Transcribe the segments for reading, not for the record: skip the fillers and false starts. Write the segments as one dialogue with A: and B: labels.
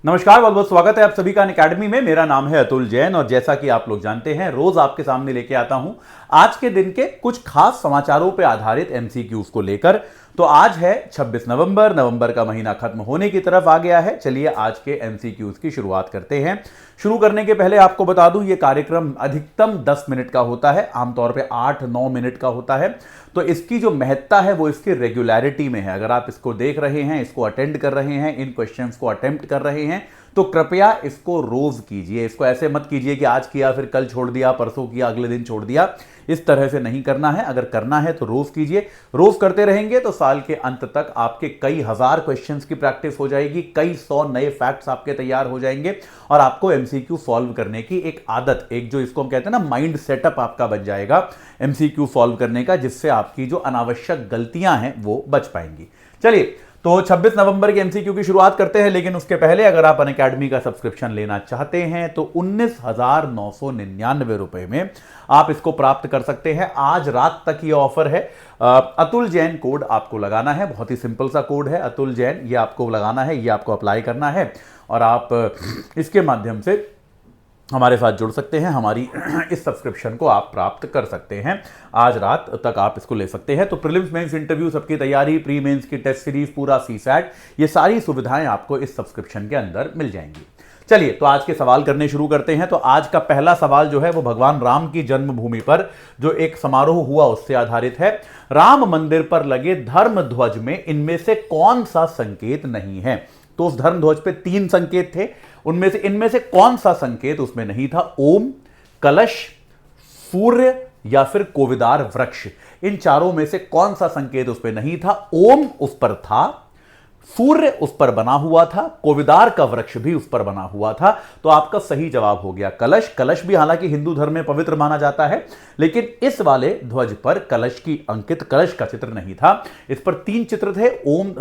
A: नमस्कार, बहुत बहुत स्वागत है आप सभी का अनअकैडमी में। मेरा नाम है अतुल जैन और जैसा कि आप लोग जानते हैं रोज आपके सामने लेके आता हूं आज के दिन के कुछ खास समाचारों पर आधारित एमसीक्यूज को लेकर। तो आज है 26 नवंबर। नवंबर का महीना खत्म होने की तरफ आ गया है। चलिए आज के एमसीक्यूज की शुरुआत करते हैं। शुरू करने के पहले आपको बता दूं, यह कार्यक्रम अधिकतम 10 मिनट का होता है, आमतौर पे 8-9 मिनट का होता है। तो इसकी जो महत्ता है वो इसकी रेगुलरिटी में है। अगर आप इसको देख रहे हैं, इसको अटेंड कर रहे हैं, इन क्वेश्चंस को अटेम्प्ट कर रहे हैं, तो कृपया इसको रोज कीजिए। इसको ऐसे मत कीजिए कि आज किया फिर कल छोड़ दिया, परसों किया अगले दिन छोड़ दिया। इस तरह से नहीं करना है। अगर करना है तो रोज कीजिए। रोज करते रहेंगे तो साल के अंत तक आपके कई हजार क्वेश्चंस की प्रैक्टिस हो जाएगी, कई 100 नए फैक्ट्स आपके तैयार हो जाएंगे और आपको एमसीक्यू सॉल्व करने की एक आदत, एक जो इसको हम कहते हैं ना माइंड सेटअप आपका बच जाएगा एमसीक्यू सॉल्व करने का, जिससे आपकी जो अनावश्यक गलतियां हैं वो बच पाएंगी। चलिए, तो 26 नवंबर के एमसीक्यू की शुरुआत करते हैं। लेकिन उसके पहले अगर आप अनअकैडमी का सब्सक्रिप्शन लेना चाहते हैं तो 19,999 रुपए में आप इसको प्राप्त कर सकते हैं। आज रात तक ये ऑफर है। अतुल जैन कोड आपको लगाना है। बहुत ही सिंपल सा कोड है, अतुल जैन, ये आपको लगाना है, ये आपको अप्लाई करना है और आप इसके माध्यम से हमारे साथ जुड़ सकते हैं। हमारी इस सब्सक्रिप्शन को आप प्राप्त कर सकते हैं। आज रात तक आप इसको ले सकते हैं। तो प्रीलिम्स मेंस इंटरव्यू सबकी तैयारी, प्री मेंस की टेस्ट सीरीज, पूरा सीसैट, ये सारी सुविधाएं आपको इस सब्सक्रिप्शन के अंदर मिल जाएंगी। चलिए, तो आज के सवाल करने शुरू करते हैं। तो आज का पहला सवाल जो है वो भगवान राम की जन्मभूमि पर जो एक समारोह हुआ उससे आधारित है। राम मंदिर पर लगे धर्म ध्वज में इनमें से कौन सा संकेत नहीं है? तो उस धर्म ध्वज पे 3 संकेत थे, उनमें से इनमें से कौन सा संकेत उसमें नहीं था? ओम, कलश, सूर्य या फिर कोविदार वृक्ष। इन चारों में से कौन सा संकेत उसमें नहीं था? ओम उस पर था, सूर्य उस पर बना हुआ था, कोविदार का वृक्ष भी उस पर बना हुआ था। तो आपका सही जवाब हो गया कलश। कलश भी हालांकि हिंदू धर्म में पवित्र माना जाता है, लेकिन इस वाले ध्वज पर कलश की अंकित कलश का चित्र नहीं था। इस पर 3 चित्र थे। ओम,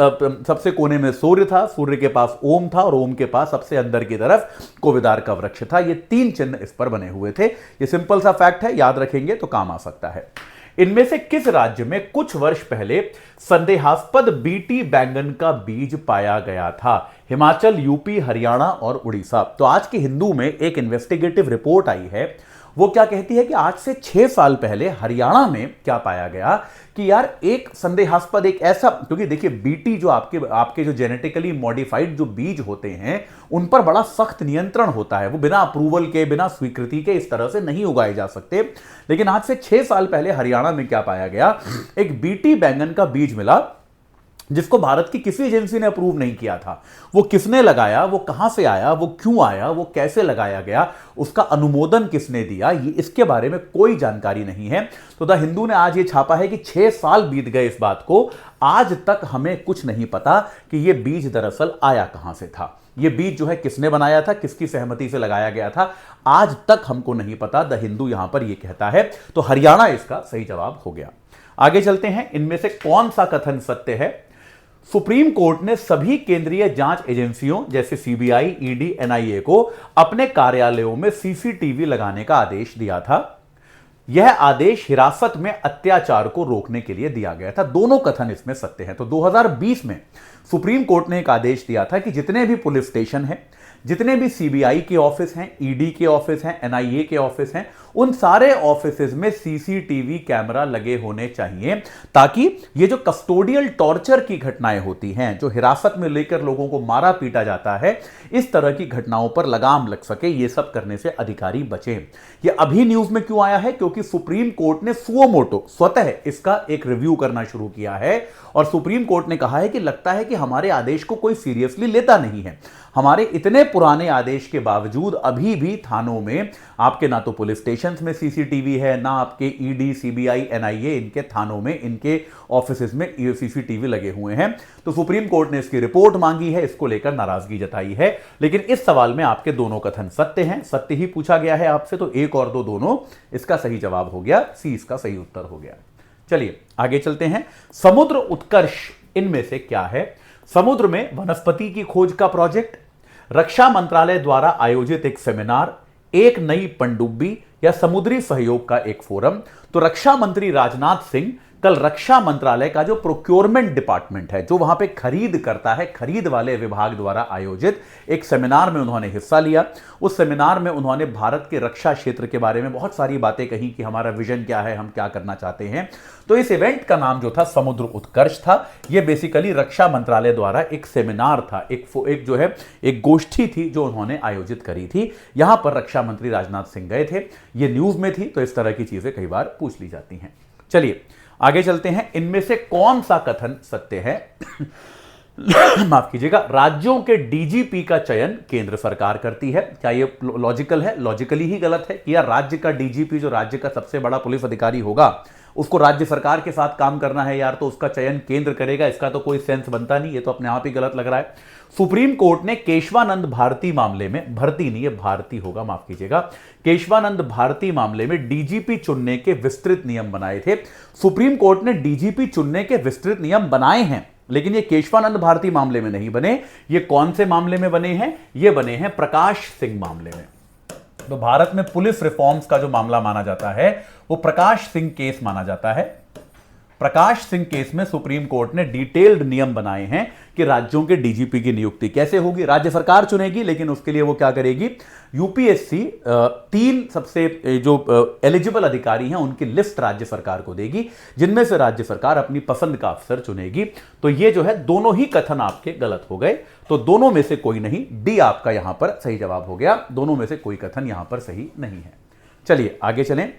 A: सबसे कोने में सूर्य था, सूर्य के पास ओम था और ओम के पास सबसे अंदर की तरफ कोविदार का वृक्ष था। ये 3 चिन्ह इस पर बने हुए थे। ये सिंपल सा फैक्ट है, याद रखेंगे तो काम आ सकता है। इनमें से किस राज्य में कुछ वर्ष पहले संदेहास्पद बीटी बैंगन का बीज पाया गया था? हिमाचल, यूपी, हरियाणा और उड़ीसा। तो आज के हिंदू में एक इन्वेस्टिगेटिव रिपोर्ट आई है। वो क्या कहती है कि आज से 6 साल पहले हरियाणा में क्या पाया गया कि यार एक संदेहास्पद, एक ऐसा, क्योंकि देखिए बीटी जो आपके जो जेनेटिकली मॉडिफाइड जो बीज होते हैं उन पर बड़ा सख्त नियंत्रण होता है। वो बिना अप्रूवल के, बिना स्वीकृति के इस तरह से नहीं उगाए जा सकते। लेकिन आज से 6 साल पहले हरियाणा में क्या पाया गया? एक बीटी बैंगन का बीज मिला जिसको भारत की किसी एजेंसी ने अप्रूव नहीं किया था। वो किसने लगाया, वो कहां से आया, वो क्यों आया, वो कैसे लगाया गया, उसका अनुमोदन किसने दिया, ये इसके बारे में कोई जानकारी नहीं है। तो द हिंदू ने आज ये छापा है कि 6 साल बीत गए इस बात को, आज तक हमें कुछ नहीं पता कि ये बीज दरअसल आया कहां से था। ये बीज जो है किसने बनाया था, किसकी सहमति से लगाया गया था, आज तक हमको नहीं पता। द हिंदू यहां पर यह कहता है। तो हरियाणा इसका सही जवाब हो गया। आगे चलते हैं। इनमें से कौन सा कथन सत्य है? सुप्रीम कोर्ट ने सभी केंद्रीय जांच एजेंसियों जैसे सीबीआई, ईडी, एनआईए को अपने कार्यालयों में सीसीटीवी लगाने का आदेश दिया था। यह आदेश हिरासत में अत्याचार को रोकने के लिए दिया गया था। दोनों कथन इसमें सत्य हैं। तो 2020 में सुप्रीम कोर्ट ने एक आदेश दिया था कि जितने भी पुलिस स्टेशन हैं, जितने भी सीबीआई के ऑफिस हैं, ईडी के ऑफिस हैं, एनआईए के ऑफिस हैं, उन सारे ऑफिस में सीसीटीवी कैमरा लगे होने चाहिए, ताकि ये जो कस्टोडियल टॉर्चर की घटनाएं होती हैं, जो हिरासत में लेकर लोगों को मारा पीटा जाता है, इस तरह की घटनाओं पर लगाम लग सके। ये सब करने से अधिकारी बचे। ये अभी न्यूज में क्यों आया है? क्योंकि सुप्रीम कोर्ट ने सुओ मोटो स्वतः इसका एक रिव्यू करना शुरू किया है और सुप्रीम कोर्ट ने कहा है कि लगता है कि हमारे आदेश को कोई सीरियसली लेता नहीं है। हमारे इतने पुराने आदेश के बावजूद अभी भी थानों में आपके ना तो पुलिस स्टेशन में सीसीटीवी है, ना आपके ईडी, सीबीआई, एनआईए इनके थानों में, इनके ऑफिसेज में सीसीटीवी लगे हुए हैं। तो सुप्रीम कोर्ट ने इसकी रिपोर्ट मांगी है, इसको लेकर नाराजगी जताई है। लेकिन इस सवाल में आपके दोनों कथन सत्य हैं। सत्य ही पूछा गया है आपसे, तो 1 और 2 दोनों इसका सही जवाब हो गया। सी इसका सही उत्तर हो गया। चलिए आगे चलते हैं। समुद्र उत्कर्ष इनमें से क्या है? समुद्र में वनस्पति की खोज का प्रोजेक्ट, रक्षा मंत्रालय द्वारा आयोजित एक सेमिनार, एक नई पनडुब्बी या समुद्री सहयोग का एक फोरम। तो रक्षा मंत्री राजनाथ सिंह कल रक्षा मंत्रालय का जो प्रोक्योरमेंट डिपार्टमेंट है, जो वहां पे खरीद करता है, खरीद वाले विभाग द्वारा आयोजित एक सेमिनार में उन्होंने हिस्सा लिया। उस सेमिनार में उन्होंने भारत के रक्षा क्षेत्र के बारे में बहुत सारी बातें कही कि हमारा विजन क्या है, हम क्या करना चाहते हैं। तो इस इवेंट का नाम जो था समुद्र उत्कर्ष था। यह बेसिकली रक्षा मंत्रालय द्वारा एक सेमिनार था, एक जो है एक गोष्ठी थी जो उन्होंने आयोजित करी थी। यहां पर रक्षा मंत्री राजनाथ सिंह गए थे, ये न्यूज में थी, तो इस तरह की चीजें कई बार पूछ ली जाती हैं। चलिए आगे चलते हैं। इनमें से कौन सा कथन सत्य है? माफ कीजिएगा, राज्यों के डीजीपी का चयन केंद्र सरकार करती है। क्या ये लॉजिकल है? लॉजिकली ही गलत है कि यार राज्य का डीजीपी, जो राज्य का सबसे बड़ा पुलिस अधिकारी होगा, उसको राज्य सरकार के साथ काम करना है यार, तो उसका चयन केंद्र करेगा, इसका तो कोई सेंस बनता नहीं। ये तो अपने आप ही गलत लग रहा है। सुप्रीम कोर्ट ने केशवानंद भारती मामले में, भर्ती नहीं, ये भारती होगा, माफ कीजिएगा, केशवानंद भारती मामले में डीजीपी चुनने के विस्तृत नियम बनाए थे। सुप्रीम कोर्ट ने डीजीपी चुनने के विस्तृत नियम बनाए हैं, लेकिन ये केशवानंद भारती मामले में नहीं बने। ये कौन से मामले में बने हैं? ये बने हैं प्रकाश सिंह मामले में। तो भारत में पुलिस रिफॉर्म्स का जो मामला माना जाता है वो प्रकाश सिंह केस माना जाता है। प्रकाश सिंह केस में सुप्रीम कोर्ट ने डिटेल्ड नियम बनाए हैं कि राज्यों के डीजीपी की नियुक्ति कैसे होगी। राज्य सरकार चुनेगी, लेकिन उसके लिए वो क्या करेगी? यूपीएससी 3 सबसे जो एलिजिबल अधिकारी हैं उनकी लिस्ट राज्य सरकार को देगी, जिनमें से राज्य सरकार अपनी पसंद का अफसर चुनेगी। तो ये जो है दोनों ही कथन आपके गलत हो गए। तो दोनों में से कोई नहीं, डी आपका यहां पर सही जवाब हो गया। दोनों में से कोई कथन यहां पर सही नहीं है। चलिए आगे चलें।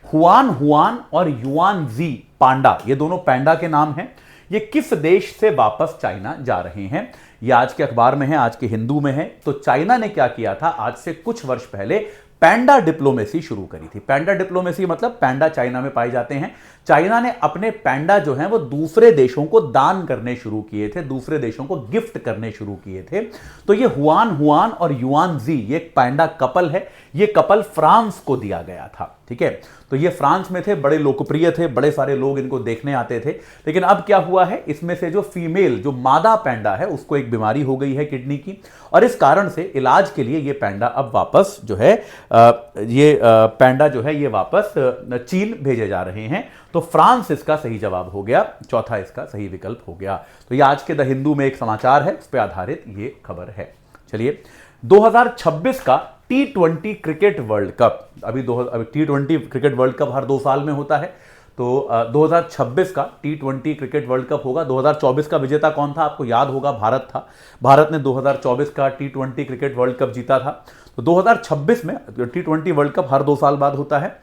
A: हुआन हुआन और युआन जी पांडा, ये दोनों पैंडा के नाम हैं। ये किस देश से वापस चाइना जा रहे हैं? ये आज के अखबार में है, आज के हिंदू में है। तो चाइना ने क्या किया था, आज से कुछ वर्ष पहले पैंडा डिप्लोमेसी शुरू करी थी। पैंडा डिप्लोमेसी मतलब पैंडा चाइना में पाए जाते हैं। चाइना ने अपने पैंडा जो हैं वो दूसरे देशों को दान करने शुरू किए थे, दूसरे देशों को गिफ्ट करने शुरू किए थे। तो ये हुआन हुआन और युआन जी, ये एक पैंडा कपल है। ये कपल फ्रांस को दिया गया था, ठीक है। तो ये फ्रांस में थे, बड़े लोकप्रिय थे, बड़े सारे लोग इनको देखने आते थे। लेकिन अब क्या हुआ है, इसमें से जो फीमेल, जो मादा पैंडा है, उसको एक बीमारी हो गई है किडनी की, और इस कारण से इलाज के लिए ये पैंडा अब वापस जो है पैंडा जो है ये वापस चीन भेजे जा रहे हैं। तो फ्रांस इसका सही जवाब हो गया, चौथा इसका सही विकल्प हो गया। तो ये आज के द हिंदू में एक समाचार है, उस पर आधारित ये खबर है। चलिए 2026 का T20 क्रिकेट वर्ल्ड कप, अभी T20 क्रिकेट वर्ल्ड कप हर 2 साल में होता है। तो 2026 का T20 क्रिकेट वर्ल्ड कप होगा। 2024 का विजेता कौन था? आपको याद होगा, भारत था। भारत ने 2024 का T20 क्रिकेट वर्ल्ड कप जीता था। तो 2026 में T20 वर्ल्ड कप हर 2 साल बाद होता है,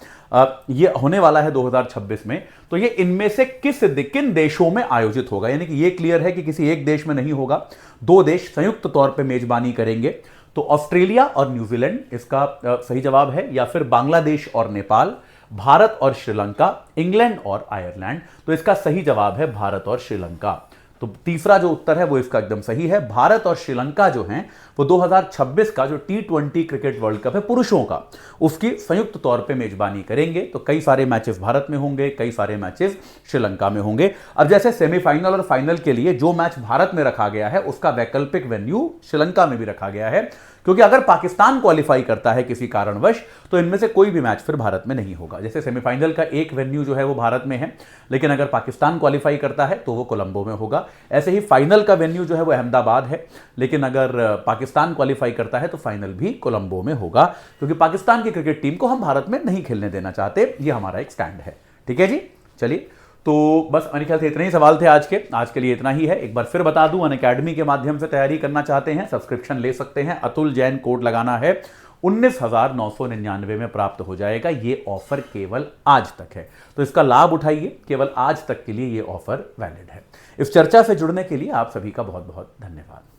A: ये होने वाला है 2026 में। तो ये इनमें से किन देशों में आयोजित होगा? यानी कि ये क्लियर है कि किसी एक देश में नहीं होगा, 2 देश संयुक्त तौर पे मेजबानी करेंगे। तो ऑस्ट्रेलिया और न्यूजीलैंड इसका सही जवाब है, या फिर बांग्लादेश और नेपाल, भारत और श्रीलंका, इंग्लैंड और आयरलैंड। तो इसका सही जवाब है भारत और श्रीलंका। तो तीसरा जो उत्तर है वो इसका एकदम सही है। भारत और श्रीलंका जो हैं वो 2026 का जो T20 क्रिकेट वर्ल्ड कप है पुरुषों का, उसकी संयुक्त तौर पे मेजबानी करेंगे। तो कई सारे मैचेस भारत में होंगे, कई सारे मैचेस श्रीलंका में होंगे। अब जैसे सेमीफाइनल और फाइनल के लिए जो मैच भारत में रखा गया है, उसका वैकल्पिक वेन्यू श्रीलंका में भी रखा गया है, क्योंकि अगर पाकिस्तान क्वालिफाई करता है किसी कारणवश, तो इनमें से कोई भी मैच फिर भारत में नहीं होगा। जैसे सेमीफाइनल का एक वेन्यू जो है वो भारत में है, लेकिन अगर पाकिस्तान क्वालिफाई करता है तो वो कोलंबो में होगा। ऐसे ही फाइनल का वेन्यू जो है वो अहमदाबाद है, लेकिन अगर पाकिस्तान क्वालिफाई करता है तो फाइनल भी कोलंबो में होगा, क्योंकि पाकिस्तान की क्रिकेट टीम को हम भारत में नहीं खेलने देना चाहते। ये हमारा एक स्टैंड है, ठीक है जी। चलिए, तो बस मेरे ख्याल से इतने ही सवाल थे आज के लिए इतना ही है। एक बार फिर बता दूं, अनअकैडमी के माध्यम से तैयारी करना चाहते हैं, सब्सक्रिप्शन ले सकते हैं। अतुल जैन कोड लगाना है, 19,999 में प्राप्त हो जाएगा। ये ऑफर केवल आज तक है, तो इसका लाभ उठाइए। केवल आज तक के लिए ये ऑफर वैलिड है। इस चर्चा से जुड़ने के लिए आप सभी का बहुत बहुत धन्यवाद।